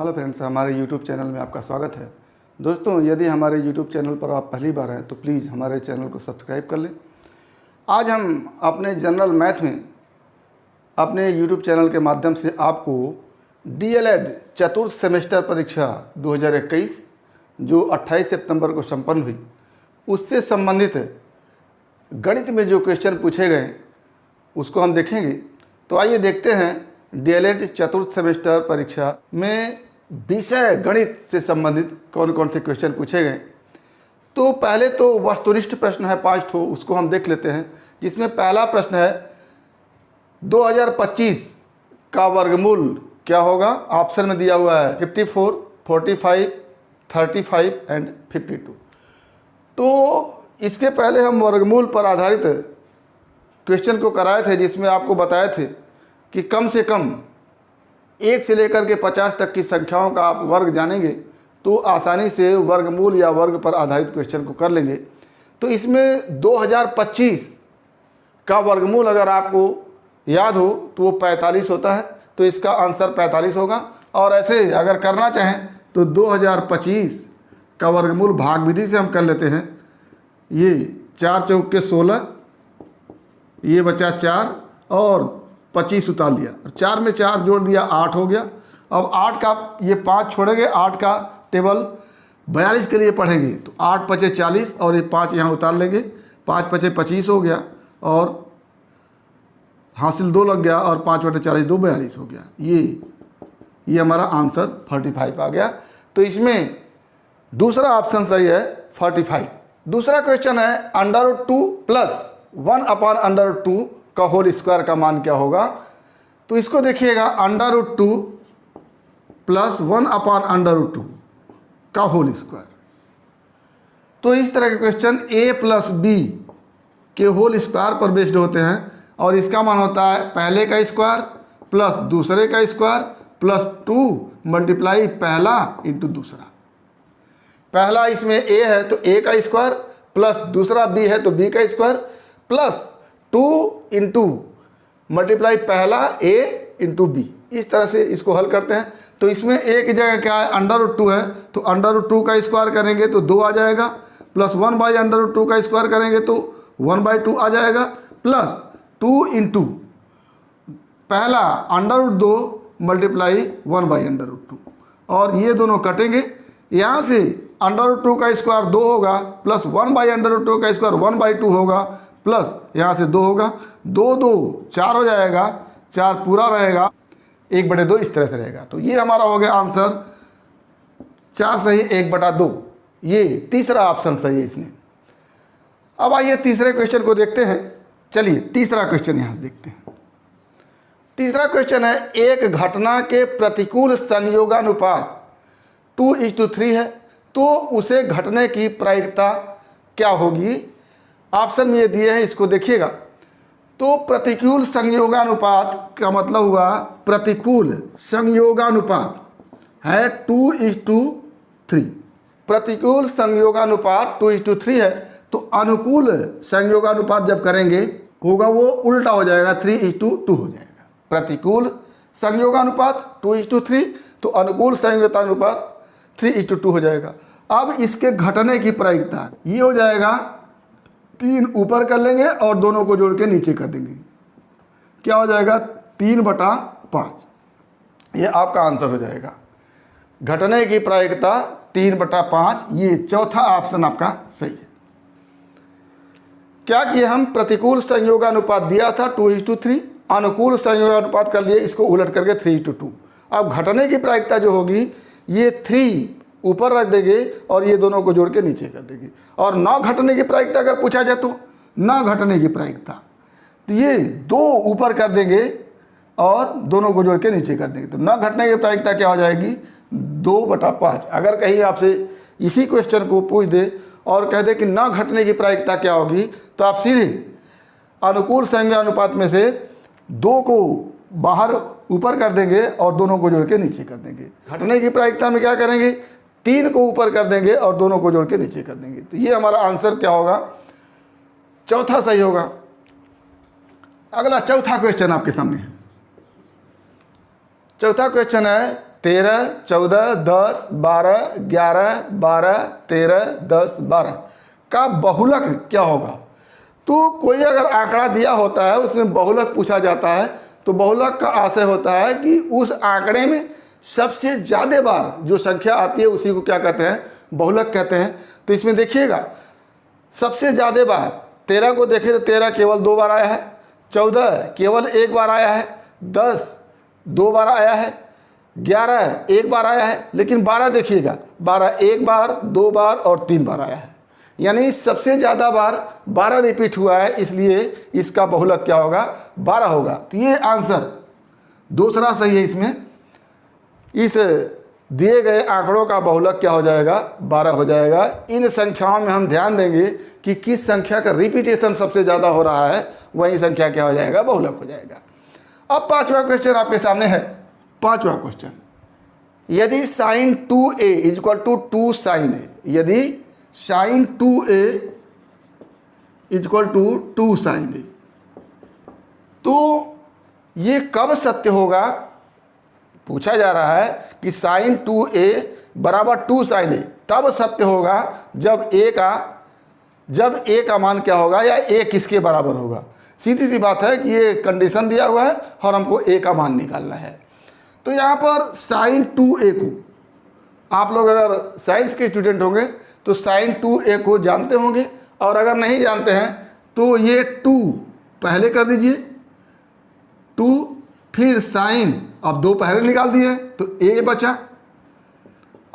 Hello friends, हमारे YouTube channel में आपका स्वागत है। दोस्तों, यदि हमारे YouTube चैनल पर आप पहली बार हैं तो प्लीज़ हमारे चैनल को सब्सक्राइब कर लें। आज हम अपने जनरल मैथ में अपने YouTube चैनल के माध्यम से आपको DLED चतुर्थ सेमेस्टर परीक्षा 2021 जो 28 सितंबर को संपन्न हुई, उससे संबंधित गणित में जो क्वेश्चन पूछे गए उसको हम देखेंगे। तो आइए देखते हैं DLED चतुर्थ सेमेस्टर परीक्षा में विषय गणित से संबंधित कौन कौन से क्वेश्चन पूछे गए। तो पहले तो वस्तुनिष्ठ प्रश्न है 5 ठो, उसको हम देख लेते हैं। जिसमें पहला प्रश्न है 2025 का वर्गमूल क्या होगा। ऑप्शन में दिया हुआ है 54, 45, 35 एंड 52। तो इसके पहले हम वर्गमूल पर आधारित क्वेश्चन को कराए थे, जिसमें आपको बताए थे कि कम से कम 1 से लेकर के 50 तक की संख्याओं का आप वर्ग जानेंगे तो आसानी से वर्गमूल या वर्ग पर आधारित क्वेश्चन को कर लेंगे। तो इसमें 2025 का वर्गमूल अगर आपको याद हो तो वो 45 होता है, तो इसका आंसर 45 होगा। और ऐसे अगर करना चाहें तो 2025 का वर्गमूल भाग विधि से हम कर लेते हैं। ये 4 चौके 16, ये बचा 4 और 25 उतार लिया, और 4 में 4 जोड़ दिया, 8 हो गया। अब 8 का ये 5 छोड़ेंगे, 8 का टेबल 42 के लिए पढ़ेंगे तो 8 पचे 40 और ये 5 यहाँ उतार लेंगे, 5 पचे 25 हो गया और हासिल 2 लग गया और 5 बटे 40 2 42 हो गया। ये हमारा आंसर 45 आ गया। तो इसमें दूसरा ऑप्शन सही है 45। दूसरा क्वेश्चन है √2 प्लस 1/√2 का होल स्क्वायर का मान क्या होगा। तो इसको देखिएगा, √2 प्लस 1/√2 का होल स्क्वायर। तो इस तरह के क्वेश्चन a प्लस b के होल स्क्वायर पर बेस्ड होते हैं, और इसका मान होता है पहले का स्क्वायर प्लस दूसरे का स्क्वायर प्लस 2 मल्टीप्लाई पहला इंटू दूसरा। पहला इसमें a है तो a का स्क्वायर प्लस दूसरा b है तो b का स्क्वायर प्लस 2 इंटू मल्टीप्लाई पहला a इंटू बी। इस तरह से इसको हल करते हैं। तो इसमें a की जगह क्या है, √2 है, तो √2 का स्क्वायर करेंगे तो 2 आ जाएगा, प्लस 1/√2 का स्क्वायर करेंगे तो 1/2 आ जाएगा, प्लस 2 इंटू पहला √2 मल्टीप्लाई 1/√2, और ये दोनों कटेंगे। यहाँ से √2 का स्क्वायर 2 होगा, प्लस 1/√2 का स्क्वायर 1/2 होगा, प्लस यहाँ से 2 होगा, 2 2 4 हो जाएगा, 4 पूरा रहेगा, 1/2 इस तरह से रहेगा। तो ये हमारा हो गया आंसर 4 सही 1/2। ये तीसरा ऑप्शन सही है इसमें। अब आइए तीसरे क्वेश्चन को देखते हैं। चलिए तीसरा क्वेश्चन यहाँ देखते हैं। तीसरा क्वेश्चन है एक घटना के प्रतिकूल संयोगानुपात 2:3 है, तो उसे घटने की प्रायिकता क्या होगी। ऑप्शन में ये दिए हैं, इसको देखिएगा। तो प्रतिकूल संयोगानुपात का मतलब हुआ, प्रतिकूल संयोगानुपात है 2:3। प्रतिकूल संयोगानुपात 2:3 है, तो अनुकूल संयोगानुपात जब करेंगे होगा वो उल्टा हो जाएगा, 3:2 हो जाएगा। प्रतिकूल संयोगानुपात 2:3, तो अनुकूल संयोगानुपात 3:2 हो जाएगा। अब इसके घटने की प्रायिकता ये हो जाएगा, 3 ऊपर कर लेंगे और दोनों को जोड़ के नीचे कर देंगे, क्या हो जाएगा 3/5। ये आपका आंसर हो जाएगा। घटने की प्रायिकता 3/5। ये चौथा ऑप्शन आपका सही है। क्या किए हम, प्रतिकूल संयोगानुपात दिया था 2:3, अनुकूल संयोगानुपात कर लिए, इसको उलट करके 3:2। अब घटने की प्रायिकता जो होगी, ये 3 ऊपर रख देंगे और ये दोनों को जोड़ के नीचे कर देंगे। और न घटने की प्रायिकता अगर पूछा जाए तो न घटने की प्रायिकता, तो ये 2 ऊपर कर देंगे और दोनों को जोड़ के नीचे कर देंगे। तो न घटने की प्रायिकता क्या हो जाएगी, 2/5। अगर कहीं आपसे इसी क्वेश्चन को पूछ दे और कह दे कि न घटने की प्रायिकता क्या होगी, तो आप सीधे अनुकूल संयोगानुपात में से 2 को बाहर ऊपर कर देंगे और दोनों को जोड़ के नीचे कर देंगे। घटने की प्रायिकता में क्या करेंगे, 3 को ऊपर कर देंगे और दोनों को जोड़ के नीचे कर देंगे। तो ये हमारा आंसर क्या होगा, चौथा सही होगा। अगला चौथा क्वेश्चन आपके सामने है। चौथा क्वेश्चन है 13, 14, 10, 12, 11, 12, 13, 10, 12 का बहुलक क्या होगा। तो कोई अगर आंकड़ा दिया होता है उसमें बहुलक पूछा जाता है तो बहुलक का आशय होता है कि उस आंकड़े में सबसे ज़्यादा बार जो संख्या आती है उसी को क्या कहते हैं, बहुलक कहते हैं। तो इसमें देखिएगा सबसे ज़्यादा बार 13 को देखें तो 13 केवल 2 बार आया है, 14 केवल 1 बार आया है, 10 2 बार आया है, 11 1 बार आया है, लेकिन 12 देखिएगा 12 1 बार 2 बार और 3 बार आया है। यानी सबसे ज़्यादा बार 12 रिपीट हुआ है, इसलिए इसका बहुलक क्या होगा, 12 होगा। तो ये आंसर दूसरा सही है। इसमें इस दिए गए आंकड़ों का बहुलक क्या हो जाएगा, 12 हो जाएगा। इन संख्याओं में हम ध्यान देंगे कि किस संख्या का रिपीटेशन सबसे ज़्यादा हो रहा है, वही संख्या क्या हो जाएगा, बहुलक हो जाएगा। अब 5वां क्वेश्चन आपके सामने है। 5वां क्वेश्चन, यदि sin 2a equal to 2 sin a, यदि sin 2a equal to 2 sin a, तो ये कब सत्य होगा। पूछा जा रहा है कि sin 2a बराबर 2 sin a तब सत्य होगा जब a का मान क्या होगा, या a किसके बराबर होगा। सीधी सी बात है कि ये कंडीशन दिया हुआ है और हमको a का मान निकालना है। तो यहाँ पर sin 2a को आप लोग अगर साइंस के स्टूडेंट होंगे तो sin 2a को जानते होंगे, और अगर नहीं जानते हैं तो ये 2 पहले कर दीजिए, 2 फिर साइन, अब 2 पहले निकाल दिए तो a बचा,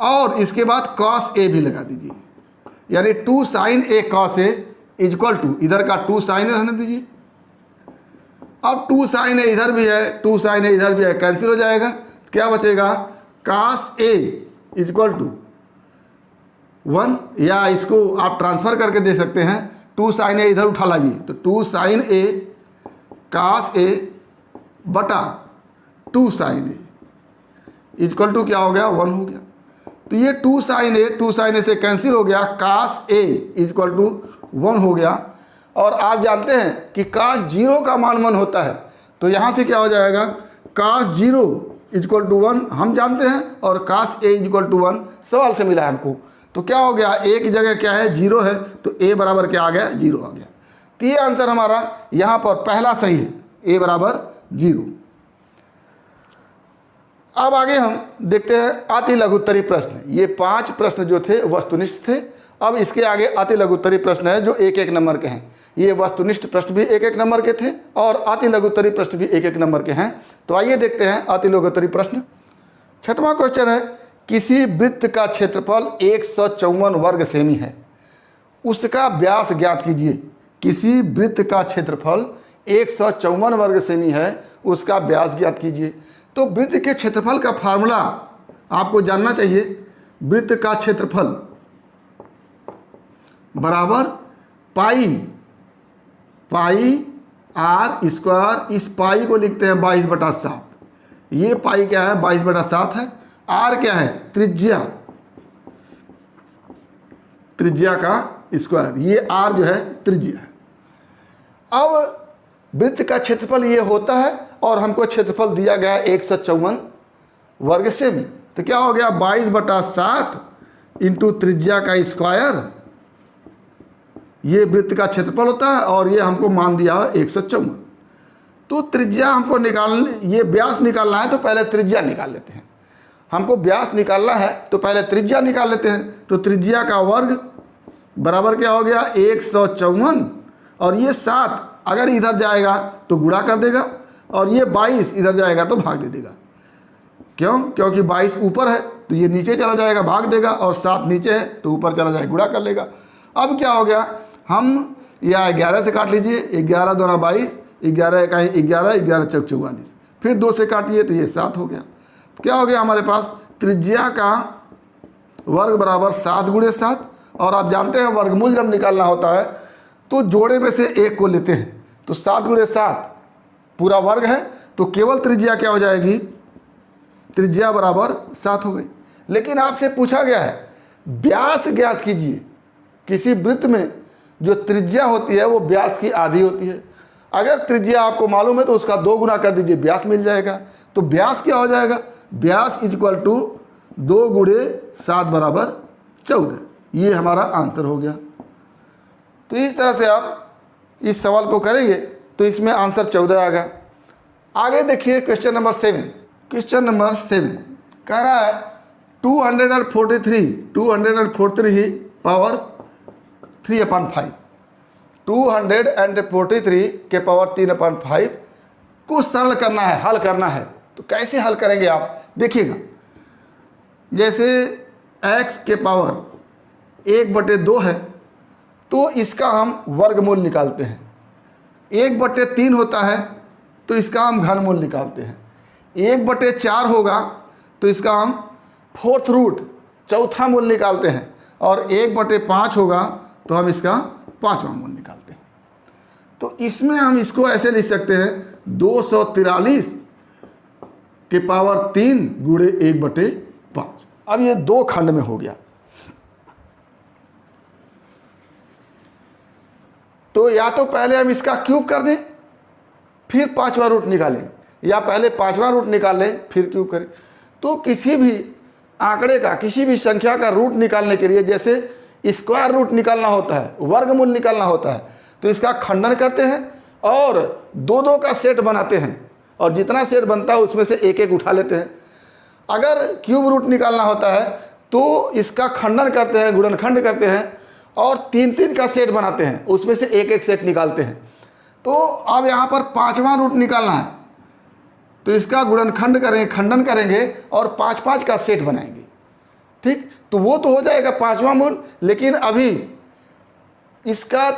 और इसके बाद cos a भी लगा दीजिए, यानी 2 sin a cos a equal to इधर का 2 sin a रहने दीजिए। अब 2 sin a इधर भी है, 2 sin a इधर भी है, कैंसिल हो जाएगा। क्या बचेगा, cos a इक्वल टू 1, या इसको आप ट्रांसफर करके दे सकते हैं, 2 sin a इधर उठा लाइए तो 2 sin a cos a बटा 2 sin a इक्वल टू क्या हो गया, 1 हो गया। तो ये 2 sin a से कैंसिल हो गया, cos a इक्वल टू 1 हो गया। और आप जानते हैं कि cos 0 का मान 1 होता है, तो यहाँ से क्या हो जाएगा, cos 0 इक्वल टू 1 हम जानते हैं, और cos a इक्वल टू 1 सवाल से मिला है हमको। तो क्या हो गया, a की जगह क्या है, 0 है, तो a बराबर क्या आ गया, 0 आ गया। तो ये आंसर हमारा यहाँ पर पहला सही है, a बराबर 0। अब आगे हम देखते हैं अति लघुत्तरी प्रश्न। ये 5 प्रश्न जो थे वस्तुनिष्ठ थे। अब इसके आगे अति लघुत्तरी प्रश्न है जो 1-1 नंबर के हैं। ये वस्तुनिष्ठ प्रश्न भी 1-1 नंबर के थे और अति लघुत्तरी प्रश्न भी 1-1 नंबर के हैं। तो आइए देखते हैं अति लघुत्तरी प्रश्न। 6वां क्वेश्चन है, किसी वृत्त का क्षेत्रफल 154 वर्ग सेमी है, उसका व्यास ज्ञात कीजिए। किसी वृत्त का क्षेत्रफल 154 वर्ग सेमी है, उसका व्यास ज्ञात कीजिए। तो वृत्त के क्षेत्रफल का फार्मूला आपको जानना चाहिए। वृत्त का क्षेत्रफल बराबर पाई r स्क्वायर, इस पाई को लिखते हैं 22/7। ये पाई क्या है, 22/7 है। r क्या है, त्रिज्या का स्क्वायर, ये r जो है त्रिज्या है। अब वृत्त का क्षेत्रफल ये होता है और हमको क्षेत्रफल दिया गया 154 वर्ग सेमी। तो क्या हो गया, 22/7 इंटू त्रिज्या का स्क्वायर, ये वृत्त का क्षेत्रफल होता है और ये हमको मान दिया है 154। तो त्रिज्या हमको ये व्यास निकालना है तो पहले त्रिज्या निकाल लेते हैं। हमको व्यास निकालना है तो पहले त्रिज्या निकाल लेते हैं। तो त्रिज्या का वर्ग बराबर क्या हो गया, 154, और ये 7 अगर इधर जाएगा तो गुणा कर देगा, और ये 22 इधर जाएगा तो भाग दे देगा। क्यों, क्योंकि 22 ऊपर है तो ये नीचे चला जाएगा, भाग देगा, और 7 नीचे है तो ऊपर चला जाएगा, गुणा कर लेगा। अब क्या हो गया, हम या 11 से काट लीजिए, 11 दूना 22, 11 11, 11 चौक 44, फिर 2 से काटिए तो ये 7 हो गया। क्या हो गया हमारे पास, त्रिज्या का वर्ग बराबर 7 × 7, और आप जानते हैं वर्गमूल जब निकालना होता है तो जोड़े में से एक को लेते हैं। तो 7 × 7 पूरा वर्ग है, तो केवल त्रिज्या क्या हो जाएगी, त्रिज्या बराबर 7 हो गई। लेकिन आपसे पूछा गया है व्यास ज्ञात कीजिए। किसी वृत्त में जो त्रिज्या होती है वो व्यास की आधी होती है। अगर त्रिज्या आपको मालूम है तो उसका 2 गुना कर दीजिए, व्यास मिल जाएगा। तो व्यास क्या हो जाएगा, व्यास इज इक्वल टू 2 गुणे 7 बराबर 14। ये हमारा आंसर हो गया। तो इस तरह से आप इस सवाल को करेंगे तो इसमें आंसर 14 आ गया। आगे देखिए क्वेश्चन नंबर 7। क्वेश्चन नंबर 7 कह रहा है 243 पावर 3/5, 243 के पावर 3/5 को सरल करना है, हल करना है। तो कैसे हल करेंगे आप देखिएगा। जैसे x के पावर 1/2 है तो इसका हम वर्गमूल निकालते हैं। 1/3 होता है तो इसका हम घनमूल निकालते हैं। 1/4 होगा तो इसका हम फोर्थ रूट चौथा मूल निकालते हैं। और 1/5 होगा तो हम इसका 5वां मूल निकालते हैं। तो इसमें हम इसको ऐसे लिख सकते हैं 243 के पावर 3 गुणे 1/5। अब ये 2 खंड में हो गया। तो या तो पहले हम इसका क्यूब कर दें फिर 5वां रूट निकालें, या पहले 5वां रूट निकाल लें फिर क्यूब करें। तो किसी भी आंकड़े का, किसी भी संख्या का रूट निकालने के लिए जैसे स्क्वायर रूट निकालना होता है, वर्गमूल निकालना होता है, तो इसका खंडन करते हैं और 2-2 का सेट बनाते हैं और जितना सेट बनता है उसमें से एक एक उठा लेते हैं। अगर क्यूब रूट निकालना होता है तो इसका खंडन करते हैं, गुणनखंड करते हैं और 3-3 का सेट बनाते हैं, उसमें से एक एक सेट निकालते हैं। तो अब यहाँ पर 5वां रूट निकालना है तो इसका गुणनखंड करेंगे, खंडन करेंगे और 5-5 का सेट बनाएंगे। ठीक, तो वो तो हो जाएगा 5वां मूल, लेकिन अभी इसका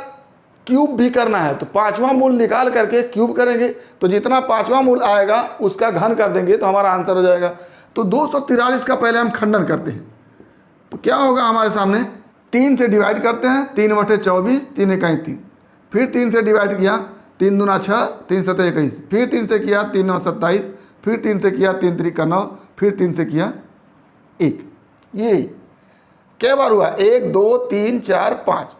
क्यूब भी करना है। तो 5वां मूल निकाल करके क्यूब करेंगे तो जितना 5वां मूल आएगा उसका घन कर देंगे तो हमारा आंसर हो जाएगा। तो 243 का पहले हम खंडन करते हैं तो क्या होगा हमारे सामने, 3 से डिवाइड करते हैं, 3/24, 3 × 3, फिर 3 से डिवाइड किया, 3 दूना 6, 3 7 21, फिर 3 से किया, 3 9 27, फिर 3 से किया, 3 3 का 9, फिर 3 से किया 1। ये क्या बार हुआ, 1 2 3 4 5।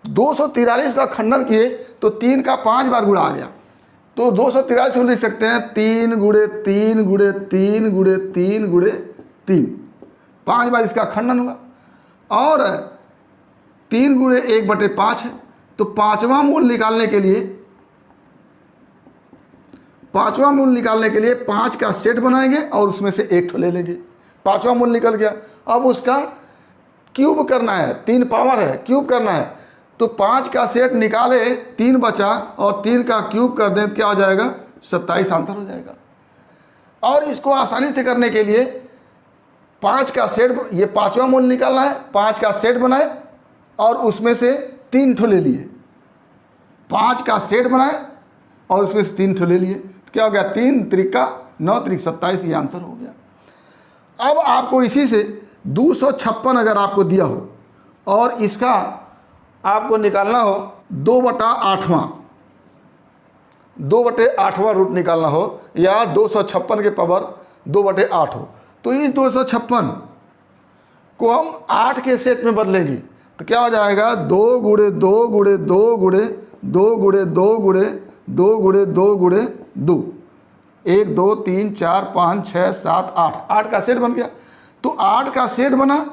243 का खंडन किए तो 3 का 5 बार गुणा आ गया। तो 243 को लिख सकते हैं 3 गुणे 3 गुणे 3 गुणे 3 गुणे 3, 5 बार इसका खंडन हुआ। और 3 गुणे 1/5 है तो 5वां मूल निकालने के लिए 5 का सेट बनाएंगे और उसमें से एक ठो ले लेंगे। 5वां मूल निकल गया, अब उसका क्यूब करना है, 3 पावर है, क्यूब करना है। तो 5 का सेट निकाले, 3 बचा और 3 का क्यूब कर दें, क्या हो जाएगा, 27 आंसर हो जाएगा। और इसको आसानी से करने के लिए 5 का सेट, ये 5वां मूल निकालना है, 5 का सेट बनाए और उसमें से 3 ठो ले लिए। 5 का सेट बनाए और उसमें से 3 ठो ले लिए, तो क्या हो गया, 3 त्रिका 9 त्रिक 27, ये आंसर हो गया। अब आपको इसी से 256 अगर आपको दिया हो और इसका आपको निकालना हो 2/8वां रूट निकालना हो, या 256 के पावर 2/8 हो, तो इस 256 को हम 8 के सेट में बदलेंगे तो क्या हो जाएगा, 2 गुणे 2 गुणे 2 गुणे 2 गुणे 2 गुणे 2 गुणे 2 गुणे 2, 1 2 3 4 5 6 7 8, 8 का सेट बन गया। तो 8 का सेट बना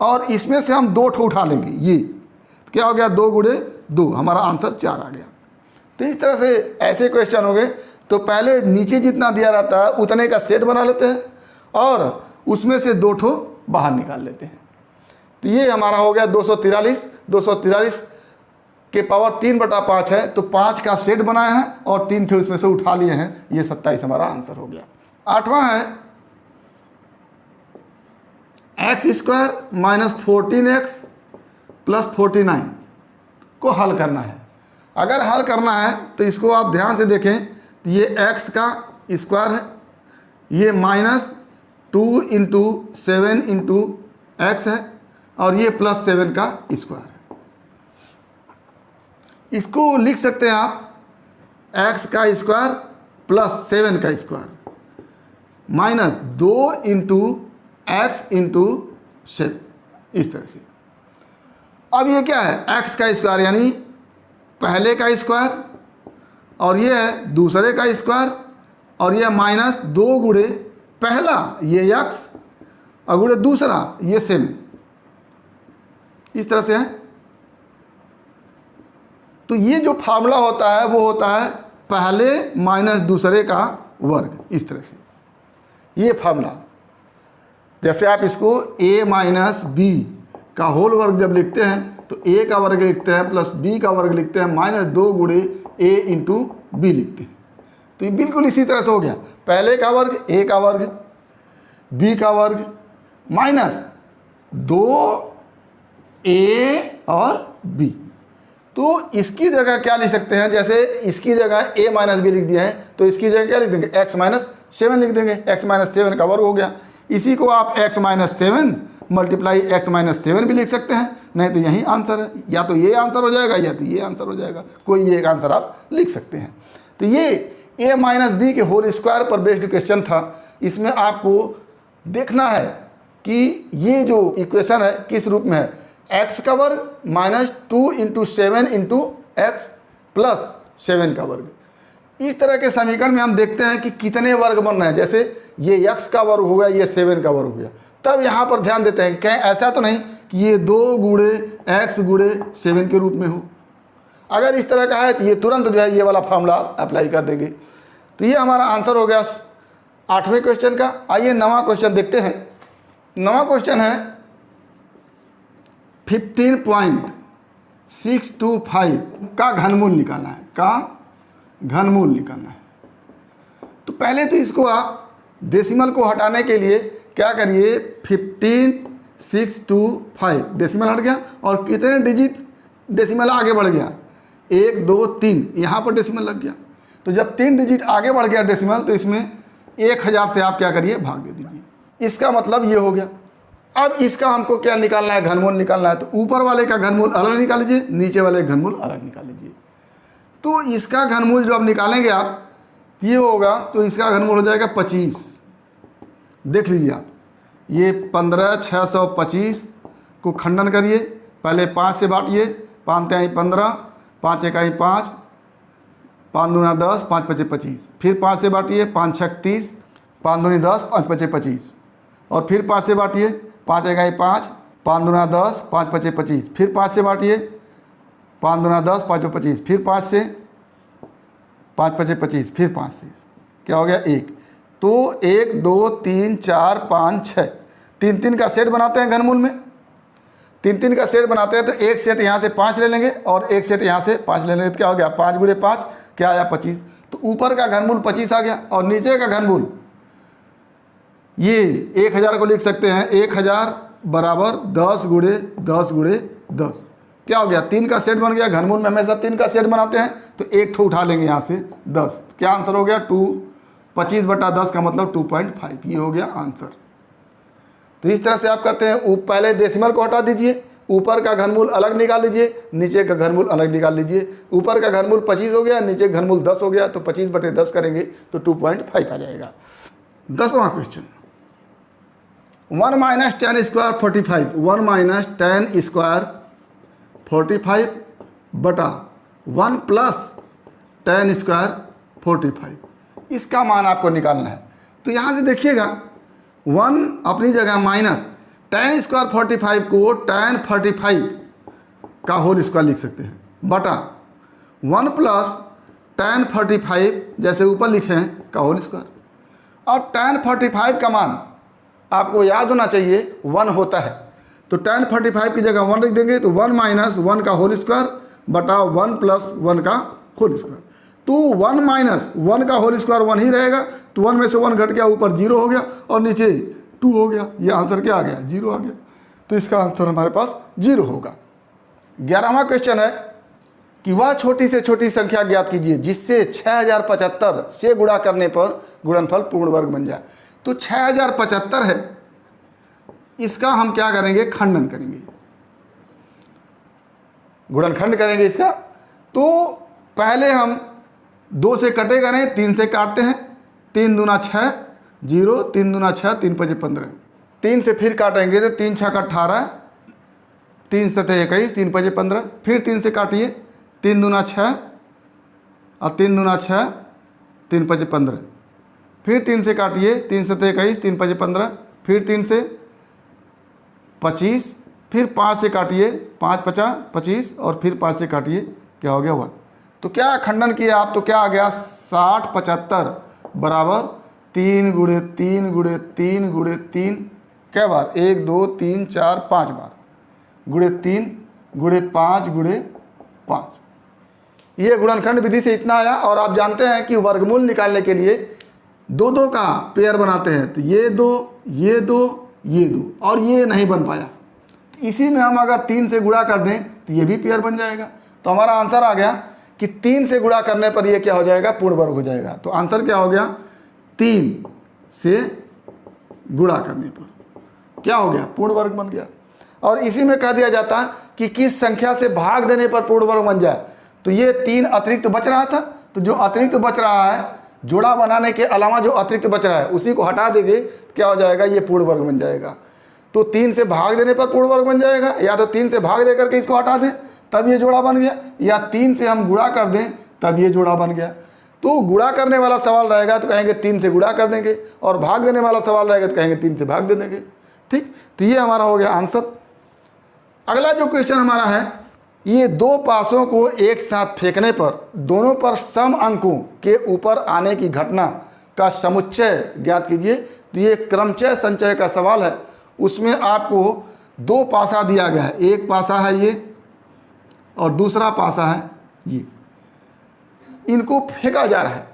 और इसमें से हम 2 ठो उठा लेंगे, ये क्या हो गया, 2 गुणे 2, हमारा आंसर 4 आ गया। तो इस तरह से ऐसे क्वेश्चन हो गए। तो पहले नीचे जितना दिया रहता है उतने का सेट बना लेते हैं और उसमें से 2 ठो बाहर निकाल लेते हैं। तो ये हमारा हो गया 243 के पावर 3/5 है तो 5 का सेट बनाया है और 3 थे उसमें से उठा लिए हैं, ये 27 हमारा आंसर हो गया। 8वां है x² - 14x + 49 को हल करना है। अगर हल करना है तो इसको आप ध्यान से देखें तो ये x का स्क्वायर है, ये -2 × 7 × x है और ये +7 का स्क्वायर है। इसको लिख सकते हैं आप x का स्क्वायर +7 का स्क्वायर -2 × x × 7, इस तरह से। अब ये क्या है, x का स्क्वायर यानी पहले का स्क्वायर और ये है दूसरे का स्क्वायर और ये -2 गुणे पहला ये x और गुणे दूसरा ये 7, इस तरह से है। तो ये जो फार्मूला होता है वो होता है पहले माइनस दूसरे का वर्ग, इस तरह से ये फार्मूला। जैसे आप इसको a माइनस बी का होल वर्ग जब लिखते हैं तो a का वर्ग लिखते हैं प्लस b का वर्ग लिखते हैं माइनस 2 गुणे a इंटू बी लिखते हैं। तो ये बिल्कुल इसी तरह से हो गया, पहले का वर्ग a का वर्ग b का वर्ग माइनस 2a और b। तो इसकी जगह क्या लिख सकते हैं, जैसे इसकी जगह a माइनस बी लिख दिया है तो इसकी जगह क्या लिख देंगे, x माइनस 7 लिख देंगे, x माइनस 7 का वर्ग हो गया। इसी को आप x minus 7 multiply x minus 7 भी लिख सकते हैं, नहीं तो यही आंसर है, या तो ये आंसर हो जाएगा या तो ये आंसर हो जाएगा, कोई भी एक आंसर आप लिख सकते हैं। तो ये a माइनस बी के होल स्क्वायर पर बेस्ड क्वेश्चन था। इसमें आपको देखना है कि ये जो इक्वेशन है किस रूप में है, x का वर्ग minus 2 into 7 into x plus 7 का वर्ग। इस तरह के समीकरण में हम देखते हैं कि कितने वर्ग बन रहे हैं, जैसे ये x का वर्ग हो गया, ये 7 का वर्ग हो गया, तब यहाँ पर ध्यान देते हैं कहीं ऐसा तो नहीं कि ये 2 गुणे x गुणे 7 के रूप में हो। अगर इस तरह का है तो ये तुरंत जो है ये वाला फॉर्मूला अप्लाई कर देंगे। तो ये हमारा आंसर हो गया 8वें क्वेश्चन का। आइए 9वां क्वेश्चन देखते हैं। 9वां क्वेश्चन है 15.625 का घनमूल निकालना है, का घनमूल निकालना है। तो पहले तो इसको आप डेसिमल को हटाने के लिए क्या करिए, 15.625 डेसिमल हट गया और कितने डिजिट डेसिमल आगे बढ़ गया, 1 2 3, यहाँ पर डेसिमल लग गया। तो जब 3 डिजिट आगे बढ़ गया डेसिमल तो इसमें 1000 से आप क्या करिए, भाग दे दीजिए। इसका मतलब ये हो गया। अब इसका हमको क्या निकालना है, घनमूल निकालना है। तो ऊपर वाले का घनमूल अलग निकाल लीजिए, नीचे वाले का घनमूल अलग निकाल लीजिए। तो इसका घनमूल जो अब निकालेंगे आप, ये होगा तो इसका घनमूल हो जाएगा 25। देख लीजिए आप, ये 15,625 को खंडन करिए, पहले 5 से बांटिए, 5 तिहाई 15, 5 इकाई 5, 5 दूना 10, 5 पचे 25, फिर 5 से बांटिए, 5 6 30, 5 दूनी 10, 5 पचे 25, और फिर 5 से बांटिए, 5 इकाई 5, 5 दूना 10, 5 पचे 25, फिर 5 से बांटिए, 5 दूना 10, 5 25, फिर 5 से, 5 पचे 25, फिर 5 से, क्या हो गया 1। तो 1 2 3 4 5 6, 3 3 का सेट बनाते हैं घनमूल में, 3 3 का सेट बनाते हैं। तो एक सेट यहाँ से 5 ले लेंगे और एक सेट यहाँ से 5 ले लेंगे, तो क्या हो गया 5 गुणे 5 क्या आया 25। तो ऊपर का घनमूल 25 आ गया और नीचे का घनमूल ये 1000 को लिख सकते हैं, 1000 बराबर 10 गुणे 10 गुणे 10, क्या हो गया 3 का सेट बन गया। घनमूल में हमेशा 3 का सेट बनाते हैं, तो एक ठो उठा लेंगे यहाँ से 10, क्या आंसर हो गया 2, 25/10 का मतलब 2.5, ये हो गया आंसर। तो इस तरह से आप करते हैं। पहले डेसिमल को हटा दीजिए, ऊपर का घनमूल अलग निकाल लीजिए, नीचे का घनमूल अलग निकाल लीजिए। ऊपर का घनमूल 25 हो गया, नीचे घनमूल 10 हो गया, तो 25/10 करेंगे तो 2.5 आ जाएगा। 10वां question, 1 minus 10 square 45, 1 minus 10 square 45 बटा 1 प्लस 10 स्क्वायर 45, इसका मान आपको निकालना है। तो यहाँ से देखिएगा 1 अपनी जगह माइनस 10 स्क्वायर 45 को tan 45 का होल स्क्वायर लिख सकते हैं, बटा 1 प्लस tan 45 जैसे ऊपर लिखे हैं का होल स्क्वायर। और tan 45 का मान आपको याद होना चाहिए 1 होता है, तो tan 45 की जगह 1 लिख देंगे, तो 1 माइनस 1 का होल स्क्वायर बटा 1 प्लस 1 का होल स्क्वायर। तो 1 माइनस 1 का होल स्क्वायर 1 ही रहेगा, तो 1 में से 1 घट गया, ऊपर 0 हो गया और नीचे 2 हो गया। ये आंसर क्या आ गया, 0 आ गया। तो इसका आंसर हमारे पास 0 होगा। 11वां क्वेश्चन है कि वह छोटी से छोटी संख्या ज्ञात कीजिए जिससे 6075 से गुणा करने पर गुणनफल पूर्ण वर्ग बन जाए। तो 6075 है, इसका हम क्या करेंगे, खंडन करेंगे, गुणनखंड करेंगे इसका। तो पहले हम 2 से कटेगा नहीं, 3 से काटते हैं, 3 दूना 6 0, 3 दूना 6, 3 पचे 15, 3 से फिर काटेंगे तो 3 6 18, 3 7 21, 3 पचे 15, फिर 3 से काटिए, 3 दूना 6 और 3 दूना 6, 3 पचे 15, फिर 3 से काटिए, 3 से 21, 3 5 15, फिर 3 से 25, फिर 5 से काटिए, 5 50 25, और फिर 5 से काटिए, क्या हो गया 1। तो क्या खंडन किया आप, तो क्या आ गया 60 75 बराबर 3 गुणे 3 गुणे 3 गुणे 3, क्या बार 1 2 3 4 5 बार, गुणे 3 गुणे 5 गुणे 5। ये गुणनखंड विधि से इतना आया। और आप जानते हैं कि वर्गमूल निकालने के लिए दो दो का पेयर बनाते हैं, तो ये दो ये दो ये दो, और ये नहीं बन पाया, तो इसी में हम अगर 3 से गुणा कर दें तो ये भी पेयर बन जाएगा। तो हमारा आंसर आ गया कि 3 से गुणा करने पर ये क्या हो जाएगा, पूर्ण वर्ग हो जाएगा। तो आंसर क्या हो गया, 3 से गुणा करने पर क्या हो गया, पूर्ण वर्ग बन गया। और इसी में कह दिया जाता है कि किस संख्या से भाग देने पर पूर्ण वर्ग बन जाए। तो ये 3 अतिरिक्त बच रहा था, तो जो अतिरिक्त बच रहा है, जोड़ा बनाने के अलावा जो अतिरिक्त बच रहा है उसी को हटा देंगे, क्या हो जाएगा, ये पूर्ण वर्ग बन जाएगा। तो 3 से भाग देने पर पूर्ण वर्ग बन जाएगा, या तो 3 से भाग दे करके इसको हटा दें तब ये जोड़ा बन गया, या 3 से हम गुणा कर दें तब ये जोड़ा बन गया। तो गुणा करने वाला सवाल रहेगा तो कहेंगे 3 से गुणा कर देंगे, और भाग देने वाला सवाल रहेगा तो कहेंगे 3 से भाग दे देंगे। ठीक, तो ये हमारा हो गया आंसर। अगला जो क्वेश्चन हमारा है, ये दो पासों को एक साथ फेंकने पर दोनों पर सम अंकों के ऊपर आने की घटना का समुच्चय ज्ञात कीजिए। तो ये क्रमचय संचय का सवाल है। उसमें आपको दो पासा दिया गया है, एक पासा है ये और दूसरा पासा है ये, इनको फेंका जा रहा है।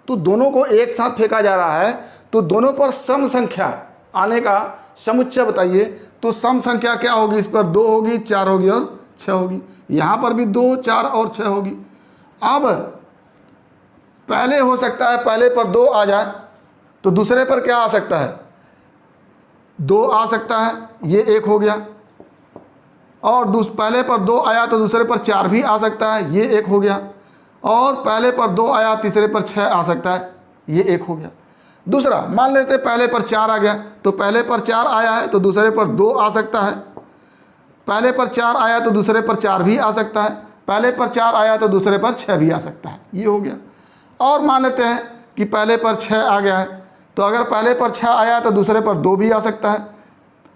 तो दोनों को एक साथ फेंका जा रहा है, तो दोनों पर सम संख्या आने का समुच्चय बताइए। तो सम संख्या क्या होगी, इस पर 2 होगी, 4 होगी और 6 होगी। यहाँ पर भी 2 4 और 6 होगी। अब पहले हो सकता है पहले पर 2 आ जाए तो दूसरे पर क्या आ सकता है, 2 आ सकता है, ये 1 हो गया। और पहले पर 2 आया तो दूसरे पर 4 भी आ सकता है, ये 1 हो गया। और पहले पर 2 आया तीसरे पर 6 आ सकता है, ये 1 हो गया। दूसरा मान लेते पहले पर 4 आ गया, तो पहले पर 4 आया है तो दूसरे पर 2 आ सकता है, पहले पर 4 आया तो दूसरे पर 4 भी आ सकता है, पहले पर 4 आया तो दूसरे पर 6 भी आ सकता है, ये हो गया। और मान लेते हैं कि पहले पर 6 आ गया है, तो अगर पहले पर 6 आया तो दूसरे पर 2 भी आ सकता है,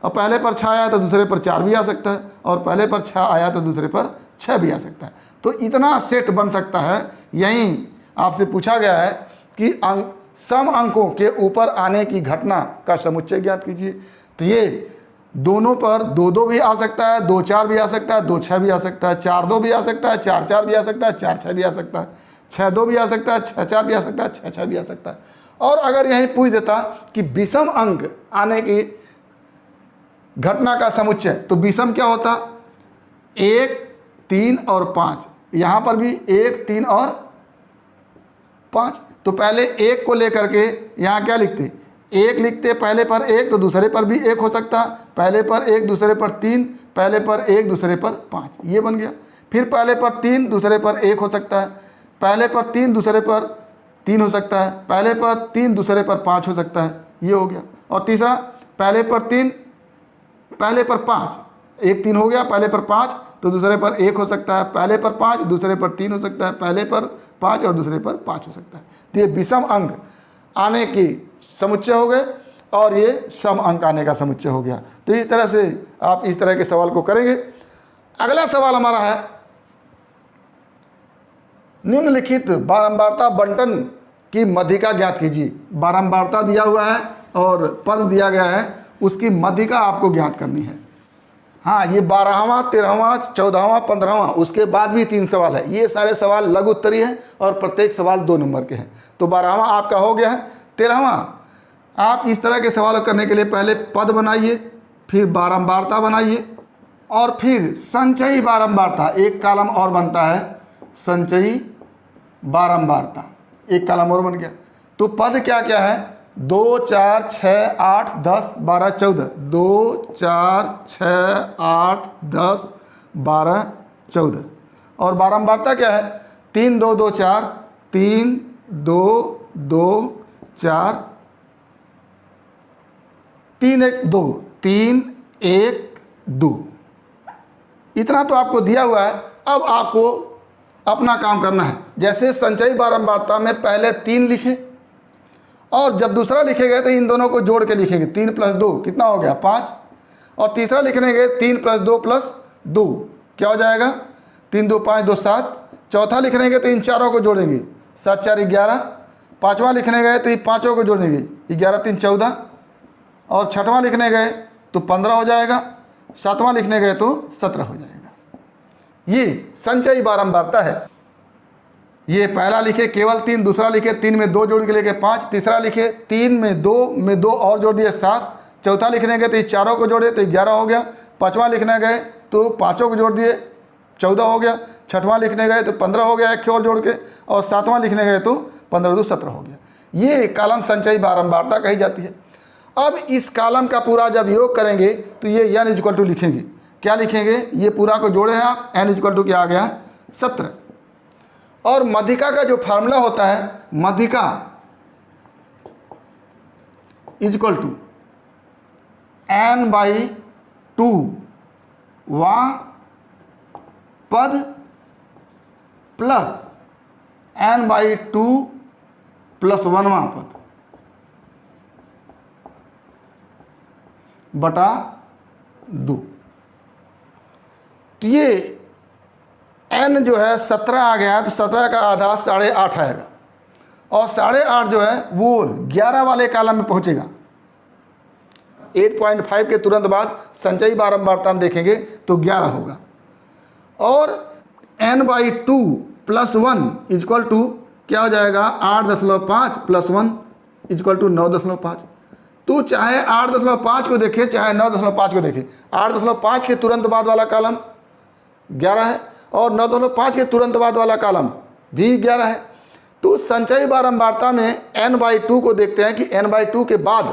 और पहले पर 6 आया तो दूसरे पर 4 भी आ सकता है, और पहले पर 6 आया तो दूसरे पर 6 भी आ सकता है। तो इतना सेट बन सकता है। यहीं आपसे पूछा गया है कि सम अंकों के ऊपर आने की घटना का समुच्चय ज्ञात कीजिए। तो ये दोनों पर 2 2 भी आ सकता है, 2 4 भी आ सकता है, 2 6 भी आ सकता है, 4 2 भी आ सकता है, 4 4 भी आ सकता है, 4 6 भी आ सकता है, 6 2 भी आ सकता है, 6 4 भी आ सकता है, 6 6 भी आ सकता है। और अगर यही पूछ देता कि विषम अंक आने की घटना का समुच्चय, तो विषम क्या होता, 1 3 और 5। यहाँ पर भी 1 3 और 5। तो पहले 1 को लेकर के यहाँ क्या लिखते, 1 लिखते, पहले पर 1 तो दूसरे पर भी 1 हो सकता, पहले पर 1 दूसरे पर 3, पहले पर 1 दूसरे पर 5, ये बन गया। फिर पहले पर 3 दूसरे पर 1 हो सकता है, पहले पर 3 दूसरे पर 3 हो सकता है, पहले पर 3 दूसरे पर 5 हो सकता है, ये हो गया। और तीसरा पहले पर 3 पहले पर 5, 1 3 हो गया, पहले पर 5 तो दूसरे पर 1 हो सकता है, पहले पर 5 दूसरे पर 3 हो सकता है, पहले पर 5 और दूसरे पर 5 हो सकता है। तो ये विषम अंक आने की समुच्चय हो गए और ये सम अंक आने का समुच्चय हो गया। तो इस तरह से आप इस तरह के सवाल को करेंगे। अगला सवाल हमारा है, निम्नलिखित बारंबारता बंटन की मध्यिका ज्ञात कीजिए। बारंबारता दिया हुआ है और पद दिया गया है, उसकी मध्यिका आपको ज्ञात करनी है। हाँ, ये 12वां 13वां 14वां 15वां, उसके बाद भी 3 सवाल है। ये सारे सवाल लघु उत्तरीय हैं और प्रत्येक सवाल 2 नंबर के हैं। तो 12वां आपका हो गया है। 13वां आप इस तरह के सवाल करने के लिए पहले पद बनाइए, फिर बारंबारता बनाइए और फिर संचयी बारंबारता, एक कॉलम और बनता है, संचयी बारंबारता, एक कॉलम और बन गया। तो पद क्या क्या है, 2 4 6 8 10 12 14, 2 4 6 8 10 12 14। और बारंबारता क्या है, 3 2 2 4, 3 2 2 4, 3 1 2, 3 1 2। इतना तो आपको दिया हुआ है। अब आपको अपना काम करना है। जैसे संचयी बारंबारता में पहले 3 लिखे और जब दूसरा लिखे गए तो इन दोनों को जोड़ के लिखेंगे, 3 + 2 कितना हो गया 5, और तीसरा लिखने गए 3 + 2 + 2 क्या हो जाएगा 3 × 2 = 5, 2 = 7। चौथा लिखने गए तो इन चारों को जोड़ेंगे, 7 × 4 = 11। पाँचवा लिखने गए तो इन पाँचों को जोड़ेंगे, 11 × 3 = 14। और छठवां लिखने गए तो 15 हो जाएगा, सातवां लिखने गए तो 17 हो जाएगा। ये संचयी बारंबारता है। ये पहला लिखे केवल 3, दूसरा लिखे 3 में 2 जोड़ के लेके 5, तीसरा लिखे 3 में 2 और जोड़ दिए 7, चौथा लिखने गए तो इस चारों को जोड़े तो 11 हो गया, पाँचवां लिखने गए तो पाँचों को जोड़ दिए 14 हो गया, छठवां लिखने गए तो 15 हो गया एक और जोड़ के, और सातवां लिखने गए तो 15 × 2 = 17 हो गया। ये कॉलम संचयी बारंबारता कही जाती है। अब इस कॉलम का पूरा जब योग करेंगे तो ये n = लिखेंगे, क्या लिखेंगे, ये पूरा को जोड़े हैं आप, n = क्या आ गया 17। और मध्यिका का जो फार्मूला होता है, मध्यिका = n/2 वां पद प्लस n/2 + 1वां पद बटा 2। तो ये n जो है 17 आ गया है, तो 17 का आधा 8.5 आएगा, और 8.5 जो है वो 11 वाले कॉलम में पहुंचेगा। 8.5 के तुरंत बाद संचयी बारंबारता हम देखेंगे तो 11 होगा। और n/2 + 1 = क्या हो जाएगा 8.5 + 1 = 9.5। तो चाहे 8.5 को देखे चाहे 9.5 को देखे, 8.5 के तुरंत बाद वाला कॉलम 11 है और 9.5 के तुरंत बाद वाला कॉलम भी 11 है। तो संचयी बारंबारता में n/2 को देखते हैं कि n/2 के बाद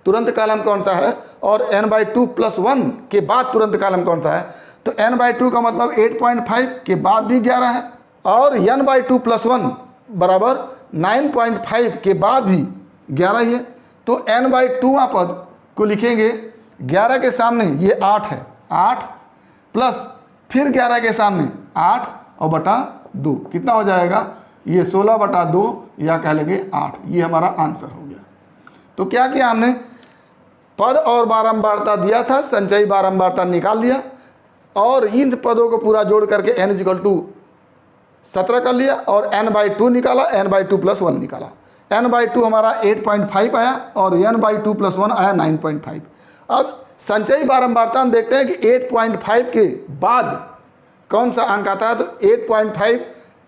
तुरंत कॉलम कौन सा है और n/2 + 1 के बाद तुरंत कॉलम कौन सा है। तो n/2 का मतलब 8.5 के बाद भी 11 है, और n/2 + 1 बराबर 9.5 के बाद भी 11 ही है। तो n/2वां पद को लिखेंगे 11 के सामने ये 8 है, 8 प्लस फिर 11 के सामने 8 और बटा 2 कितना हो जाएगा, ये 16/2 या कह लेंगे 8। ये हमारा आंसर हो गया। तो क्या किया हमने, पद और बारंबारता दिया था, संचयी बारंबारता निकाल लिया और इन पदों को पूरा जोड़ करके n = 17 कर लिया और n/2 निकाला, n/2 + 1 निकाला। n/2 हमारा 8.5 आया और n/2 + 1 आया 9.5। अब संचयी बारंबारता हम देखते हैं कि 8.5 के बाद कौन सा अंक आता है, तो 8.5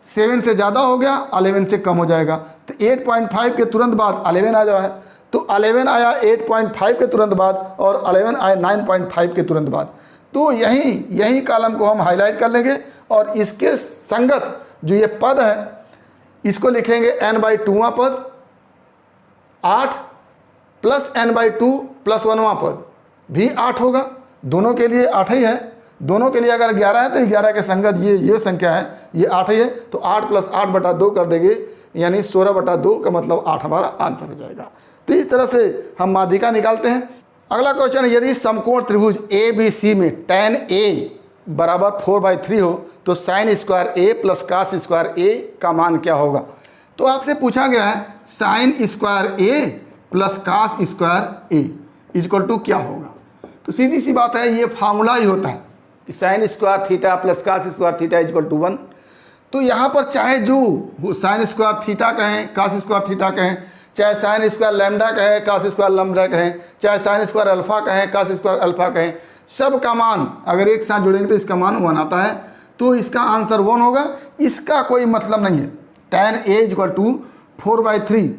7 से ज़्यादा हो गया, 11 से कम हो जाएगा। तो 8.5 के तुरंत बाद 11 आ रहा है, तो 11 आया 8.5 के तुरंत बाद और 11 आया 9.5 के तुरंत बाद। तो यही कॉलम को हम हाईलाइट कर लेंगे और इसके संगत जो ये पद है इसको लिखेंगे n/2वां पद 8 प्लस n/2 + 1वां पद भी 8 होगा। दोनों के लिए 8 ही है, दोनों के लिए अगर 11 है तो 11 के संगत ये संख्या है, ये 8 ही है। तो 8 + 8/2 कर देंगे, यानी 16/2 का मतलब 8 हमारा आंसर हो जाएगा। तो इस तरह से हम माध्यिका निकालते हैं। अगला क्वेश्चन, यदि समकोण त्रिभुज ABC में tan A = 4/3 हो तो sin² A + cos² A का मान क्या होगा। तो आपसे पूछा गया है sin² A + cos² A = क्या होगा। तो सीधी सी बात है, ये फार्मूला ही होता है कि sin² θ + cos² θ = 1। तो यहाँ पर चाहे जो sin² θ कहें, cos² θ कहें, चाहे sin² लैम्डा कहें, cos² लैम्डा कहें, चाहे sin² अल्फ़ा कहें, cos² अल्फ़ा कहें, सब का मान अगर एक साथ जोड़ेंगे तो इसका मान 1 आता है। तो इसका आंसर 1 होगा। इसका कोई मतलब नहीं है, tan A = 4/3,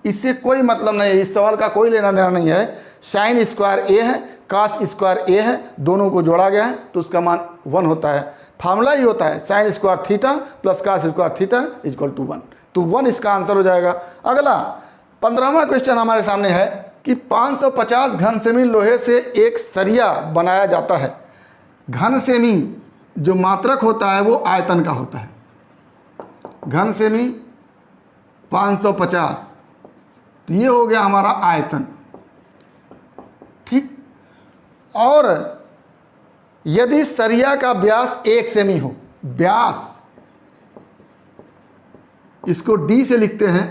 इससे कोई मतलब नहीं है, इस सवाल का कोई लेना देना नहीं है। sin² A है, cos² A है, दोनों को जोड़ा गया है तो उसका मान 1 होता है। फार्मूला ही होता है sin² θ + cos² θ = 1। तो 1 इसका आंसर हो जाएगा। अगला 15वां क्वेश्चन हमारे सामने है कि 550 घन सेमी लोहे से एक सरिया बनाया जाता है। घन सेमी जो मात्रक होता है वो आयतन का होता है। घन सेमी 550, तो ये हो गया हमारा आयतन, ठीक। और यदि सरिया का व्यास 1 सेमी हो, व्यास इसको D से लिखते हैं,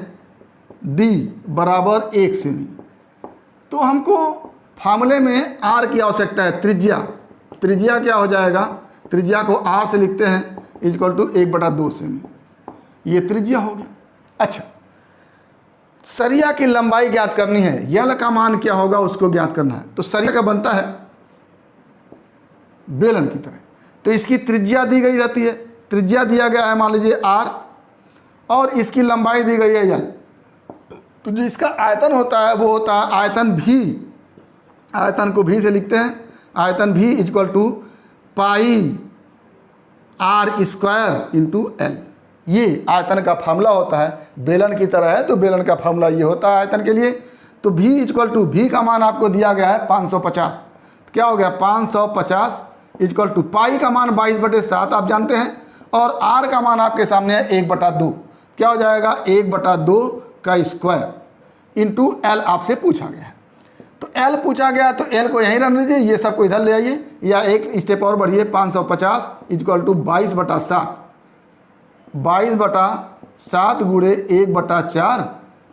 डी बराबर 1 सेमी। तो हमको फार्मूले में आर की आवश्यकता है, त्रिज्या। त्रिज्या क्या हो जाएगा, त्रिज्या को आर से लिखते हैं इक्वल टू 1/2 सेमी, ये त्रिज्या हो गया। अच्छा, सरिया की लंबाई ज्ञात करनी है, यल का मान क्या होगा उसको ज्ञात करना है। तो सरिया का बनता है बेलन की तरह, तो इसकी त्रिज्या दी गई रहती है, त्रिज्या दिया गया है मान लीजिए आर, और इसकी लंबाई दी गई है यल। तो जो इसका आयतन होता है वो होता है आयतन भी, आयतन को भी से लिखते हैं, आयतन भी equal to pi r square into l. ये आयतन का फार्मूला होता है, बेलन की तरह है तो बेलन का फार्मूला ये होता है आयतन के लिए। तो भी इक्वल टू, भी का मान आपको दिया गया है 550, क्या हो गया 550 इक्वल टू पाई का मान 22/7 आप जानते हैं, और आर का मान आपके सामने है 1/2, क्या हो जाएगा 1/2 का स्क्वायर इंटू एल आपसे पूछा गया है। तो एल पूछा गया तो एल को यहीं रहने दीजिए, ये सब को इधर ले आइए, या एक स्टेप और बढ़िए, 550 इक्वल टू 22/7, 22/7 गुणे 1/4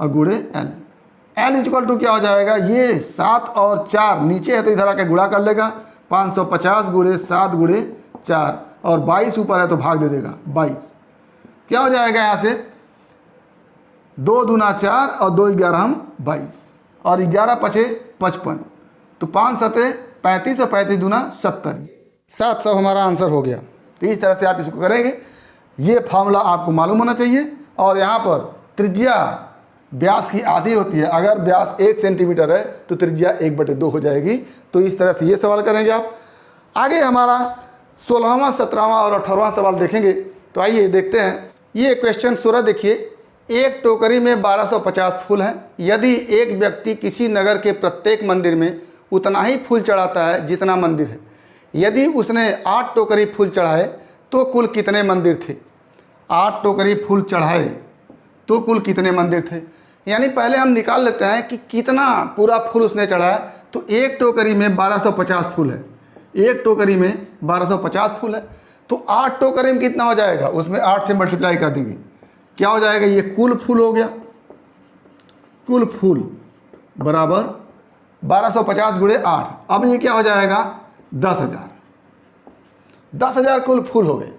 और गुणे एल। एल इक्वल टू क्या हो जाएगा, ये 7 और 4 नीचे है तो इधर आके गुणा कर लेगा, 550 गुणे 7 गुणे 4, और 22 ऊपर है तो भाग दे देगा 22, क्या हो जाएगा यहाँ से 2 दूना 4 और 2 11 22, और 11 पचे 55, तो 5 सते 35 और 35 दूना 70, 700 हमारा आंसर हो गया। तो इस तरह से आप इसको करेंगे, ये फार्मूला आपको मालूम होना चाहिए। और यहाँ पर त्रिज्या व्यास की आधी होती है, अगर व्यास 1 सेंटीमीटर है तो त्रिज्या 1/2 हो जाएगी। तो इस तरह से ये सवाल करेंगे आप। आगे हमारा 16वां 17वां और 18वां सवाल देखेंगे। तो आइए देखते हैं। ये क्वेश्चन 16 देखिए, एक टोकरी में 1250 फूल हैं। यदि एक व्यक्ति किसी नगर के प्रत्येक मंदिर में उतना ही फूल चढ़ाता है जितना मंदिर है, यदि उसने 8 टोकरी फूल चढ़ाए तो कुल कितने मंदिर थे। 8 टोकरी फूल चढ़ाए तो कुल कितने मंदिर थे, यानी पहले हम निकाल लेते हैं कि कितना पूरा फूल उसने चढ़ाया। तो एक टोकरी में 1250 फूल है, एक टोकरी में 1250 फूल है, तो 8 टोकरी में कितना हो जाएगा, उसमें 8 से मल्टीप्लाई कर देंगे, क्या हो जाएगा, ये कुल फूल हो गया। कुल फूल बराबर 1250 गुणे 8, अब ये क्या हो जाएगा 10,000, 10,000 कुल फूल हो गए।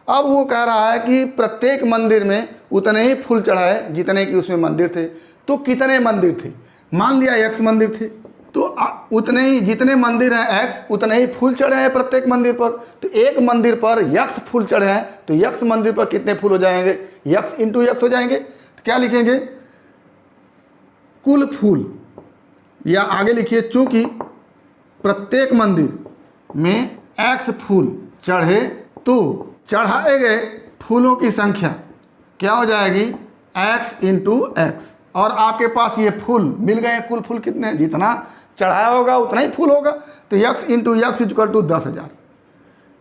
अब वो कह रहा है कि प्रत्येक मंदिर में उतने ही फूल चढ़ाए जितने कि उसमें मंदिर थे। तो कितने मंदिर थे, मान लिया x मंदिर थे, तो उतने ही जितने मंदिर हैं x उतने ही फूल चढ़े हैं प्रत्येक मंदिर पर। तो एक मंदिर पर x फूल चढ़े हैं तो x मंदिर पर कितने फूल हो जाएंगे, x इंटू x हो जाएंगे। तो क्या लिखेंगे, कुल फूल, या आगे लिखिए चूंकि प्रत्येक मंदिर में x फूल चढ़े तो चढ़ाए गए फूलों की संख्या क्या हो जाएगी x इंटू एक्स, और आपके पास ये फूल मिल गए, कुल फूल कितने, जितना चढ़ाया होगा उतना ही फूल होगा। तो x into x equal to 10,000,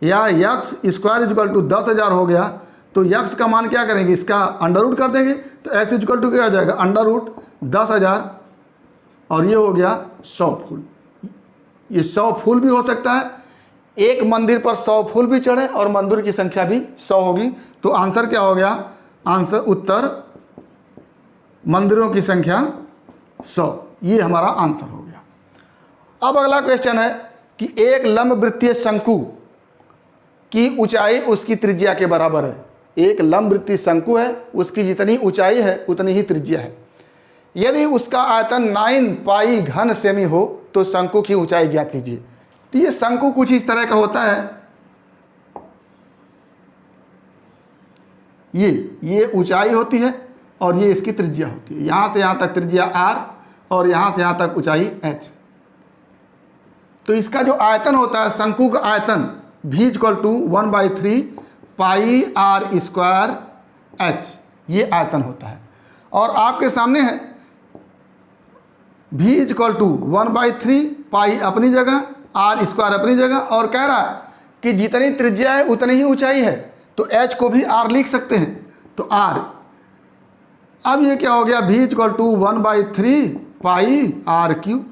या x स्क्वायर इक्वल टू 10,000 हो गया। तो x का मान क्या करेंगे, इसका अंडर रूट कर देंगे, तो x इक्वल टू क्या हो जाएगा अंडर रूट 10,000, और ये हो गया 100 फूल। ये 100 फूल भी हो सकता है, एक मंदिर पर 100 फूल भी चढ़े और मंदिर की संख्या भी 100 होगी। तो आंसर क्या हो गया, आंसर उत्तर मंदिरों की संख्या 100, ये हमारा आंसर हो गया। अब अगला क्वेश्चन है कि एक लंबवृत्तीय शंकु की ऊंचाई उसकी त्रिज्या के बराबर है। एक लंबवृत्तीय शंकु है, उसकी जितनी ऊंचाई है उतनी ही त्रिज्या है। यदि उसका आयतन 9 पाई घन सेमी हो तो शंकु की ऊंचाई ज्ञात कीजिए। तो ये शंकु कुछ इस तरह का होता है, ये ऊंचाई होती है और ये इसकी त्रिज्या होती है। यहाँ से यहाँ तक त्रिज्या r और यहाँ से यहाँ तक ऊंचाई h। तो इसका जो आयतन होता है, शंकु का आयतन v equal to 1/3 pi r square h, ये आयतन होता है। और आपके सामने है v इक्वल टू 1/3 पाई अपनी जगह, r स्क्वायर अपनी जगह, और कह रहा है कि जितनी त्रिज्या है उतनी ही ऊंचाई है, तो h को भी r लिख सकते हैं, तो r। अब ये क्या हो गया, v equal to 1/3 pi r cube,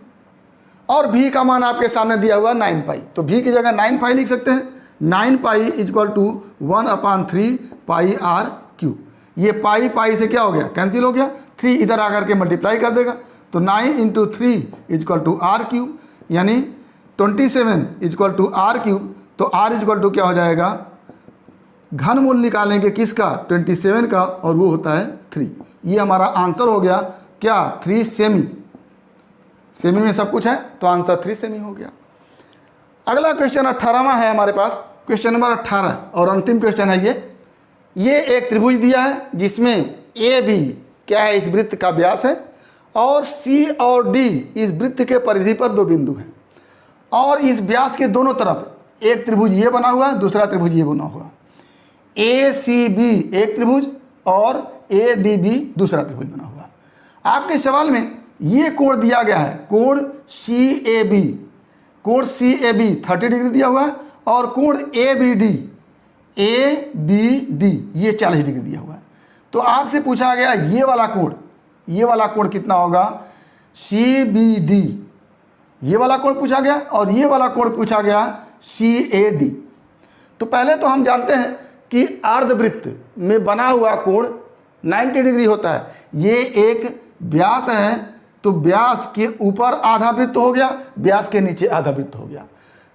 और v का मान आपके सामने दिया हुआ 9 पाई, तो v की जगह 9 पाई लिख सकते हैं। 9 pi equal to 1/3 pi r cube. ये पाई पाई से क्या हो गया, कैंसिल हो गया, 3 इधर आकर के मल्टीप्लाई कर देगा, तो 9 into 3 equal to r cube, यानी 27 इजक्वल टू आर क्यूब। तो आर इजक्वल टू क्या हो जाएगा, घनमूल निकालेंगे किसका, 27 का, और वो होता है 3। ये हमारा आंसर हो गया क्या, 3 सेमी। सेमी में सब कुछ है तो आंसर 3 सेमी हो गया। अगला क्वेश्चन 18वां है हमारे पास, क्वेश्चन नंबर 18 और अंतिम क्वेश्चन है ये एक त्रिभुज दिया है जिसमें ए बी क्या है, इस वृत्त का व्यास है, और सी और डी इस वृत्त के परिधि पर 2 बिंदु हैं, और इस व्यास के दोनों तरफ एक त्रिभुज ये बना हुआ है, दूसरा त्रिभुज ये बना हुआ, ए सी बी एक त्रिभुज और ए डी बी दूसरा त्रिभुज बना हुआ। आपके सवाल में ये कोण दिया गया है, कोण सी ए बी, कोण सी ए बी 30 डिग्री दिया हुआ है, और कोण ए बी डी ये 40 डिग्री दिया हुआ है। तो आपसे पूछा गया ये वाला कोण कितना होगा, सी बी डी, ये वाला कोण पूछा गया, और ये वाला कोण पूछा गया सी ए डी। तो पहले तो हम जानते हैं कि अर्धवृत्त में बना हुआ कोण 90 डिग्री होता है। ये एक व्यास है, तो व्यास के ऊपर आधा वृत्त हो गया, व्यास के नीचे आधा वृत्त हो गया।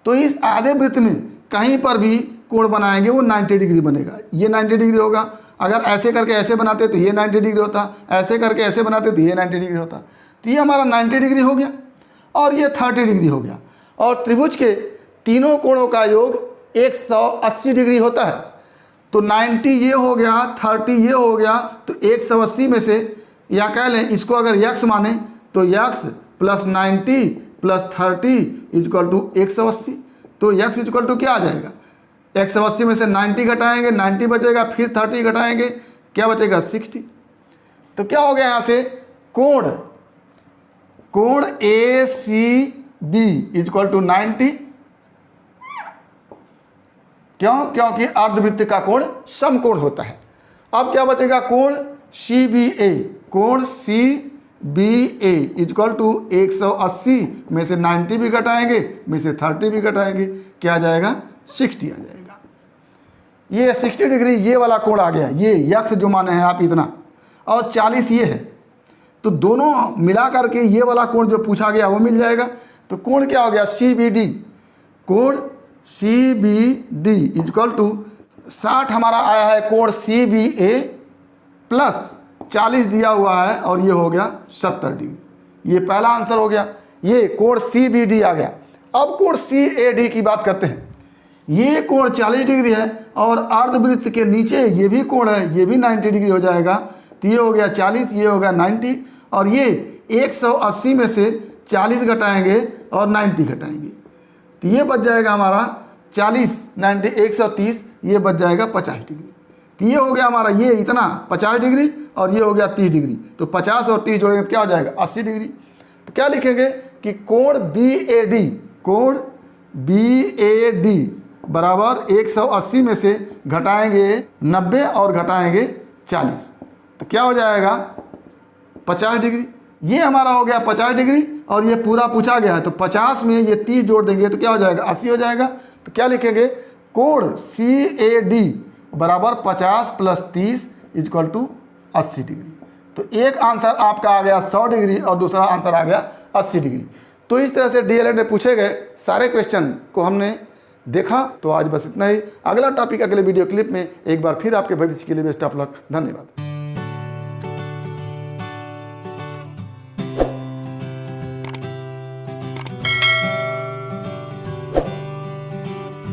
तो इस आधे वृत्त में कहीं पर भी कोण बनाएंगे वो 90 डिग्री बनेगा। ये 90 डिग्री होगा, अगर ऐसे करके ऐसे बनाते तो ये 90 डिग्री होता, ऐसे करके ऐसे बनाते तो ये 90 डिग्री होता। तो ये हमारा 90 डिग्री हो गया, और ये 30 डिग्री हो गया। और त्रिभुज के तीनों कोणों का योग 180 डिग्री होता है। तो 90 ये हो गया, 30 ये हो गया, तो 180 में से, या कह लें इसको अगर यक्स माने तो x plus 90 plus 30 equal to 180। तो यक्स इजक्वल टू क्या आ जाएगा, 180 में से 90 घटाएंगे, 90 बचेगा, फिर 30 घटाएंगे, क्या बचेगा 60। तो क्या हो गया यहाँ से, कोण ए सी बी इजक्वल टू 90। क्यों, क्योंकि अर्धवृत्त का कोण समकोण होता है। अब क्या बचेगा, कोण सी बी ए, कोण C B A equal to 180 में से 90 भी घटाएंगे, में से 30 भी घटाएंगे, क्या आ जाएगा 60 आ जाएगा। ये 60 डिग्री ये वाला कोण आ गया, ये यक्स जो माने हैं आप इतना, और 40 ये है, तो दोनों मिला करके ये वाला कोण जो पूछा गया वो मिल जाएगा। तो कोण क्या हो गया, सी बी डी, कोण C B D equal to 60 हमारा आया है कोण सी बी ए प्लस 40 दिया हुआ है, और ये हो गया 70 डिग्री। ये पहला आंसर हो गया, ये कोण सी बी डी आ गया। अब कोण सी ए डी की बात करते हैं। ये कोण 40 डिग्री है, और अर्धवृत्त के नीचे ये भी कोण है, ये भी 90 डिग्री हो जाएगा। तो ये हो गया 40, ये हो गया 90, और ये 180 में से 40 घटाएंगे और 90 घटाएंगे, तो ये बच जाएगा हमारा 40, 90, 130, ये बच जाएगा 50 डिग्री। तो ये हो गया हमारा ये इतना 50 डिग्री, और ये हो गया 30 डिग्री। तो 50 और 30 जोड़ेंगे तो क्या हो जाएगा 80 डिग्री। तो क्या लिखेंगे कि कोण बी ए डी, कोण बी ए डी बराबर 180 में से घटाएंगे 90 और घटाएंगे 40, तो क्या हो जाएगा 50 डिग्री। ये हमारा हो गया 50 डिग्री, और ये पूरा पूछा गया है, तो 50 में ये 30 जोड़ देंगे तो क्या हो जाएगा 80 हो जाएगा। तो क्या लिखेंगे, कोण सी ए डी बराबर 50 प्लस 30 इजक्वल टू 80 डिग्री। तो एक आंसर आपका आ गया 100 डिग्री, और दूसरा आंसर आ गया 80 डिग्री। तो इस तरह से डीएलएड में पूछे गए सारे क्वेश्चन को हमने देखा। तो आज बस इतना ही। अगला टॉपिक अगले वीडियो क्लिप में एक बार फिर आपके भविष्य के लिए बेस्ट ऑफ लक। धन्यवाद।